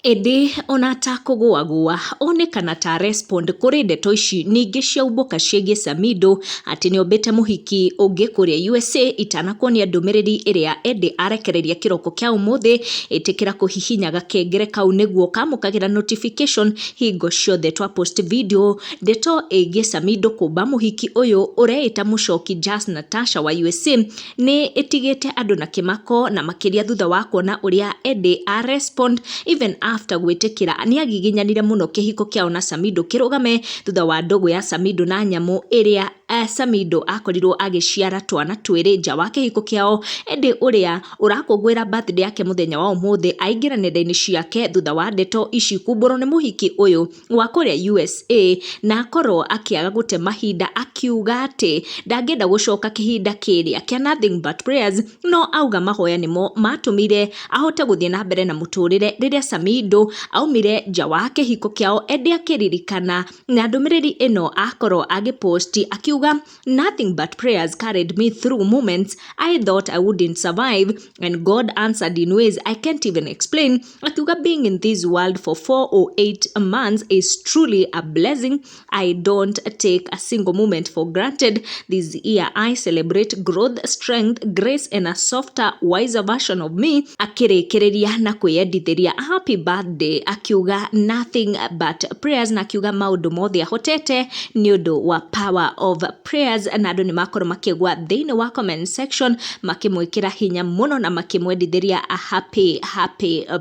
Edday ona ta kũgũagũa onekana ta respond kũrĩ ndeto ici ningĩ ciaumbuka ciĩgiĩ Samidoh atĩ nĩombĩte mũhiki ũngĩ kũrĩa USA itanakuonia ndũmĩrĩri ĩrĩa Edday arekereria kĩroko kĩa ũmũthĩ ĩtĩkĩra kũhihinya gakengere kau nĩguo kamũkagĩra notification hingo ciothe twa post video. Ndeto ĩgiĩ Samidoh kũmba mũhiki ũyũ ũreĩta mũcoki Jas Natasha wa USA nĩ ĩtigĩte andũ na kĩmako na makĩria thutha wa kuona ũrĩa Edday a respond even after gwĩtĩkĩra nĩagiginyanire mũno kĩhiko kĩao na Samidoh kĩrũgame thutha wa ndũgũ ya Samidoh na nyamũ ĩrĩa Samidoh akorirwo agĩciara twana twĩrĩ nja wa kĩhiko kĩao. Edday ũrĩa ũrakũngũĩra birthday yake mũthenya wa ũmũthĩ aingĩra nenda-inĩ ciake thutha wa ndeto ici kumbũrwo nĩ mũhiki ũyũ wa kũrĩa USA na akorwo akĩaga gũte mahinda akiuga atĩ ndangĩenda gũcoka kĩhinda kĩrĩa kĩa nothing but prayers, no auga mahoya nĩmo matũmire ahote gũthiĩ na mbere na mũtũrĩre rĩrĩa Samidoh aumire nja wa kĩhiko kĩao. Edday akĩririkana na ndũmĩrĩri ĩno akorwo agĩposti akiuga nothing but prayers carried me through moments I thought I wouldn't survive and God answered in ways I can't even explain. Akiuga being in this world for 4 or 8 months is truly a blessing. I don't take a single moment for granted. This year I celebrate growth, strength, grace and a softer, wiser version of me. Akĩrĩkĩrĩria na kwĩyendithĩria happy birthday akiuga nothing but prayers na akiuga maũndũ mothe ahotete nĩ ũndũ wa power of prayers. Na andũ nĩmakorwo makĩgwa thĩinĩ wa comment section makĩmwĩkĩra hinya mũno na makĩmwendithĩria a happy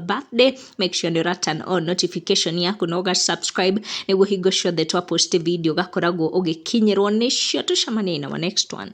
birthday. Make sure nĩ turn on notification yaku na ũga subscribe nĩguo hingo ciothe twa post video gakoragwo ũgĩkinyĩrwo nĩcio. Tucemanie in our next one.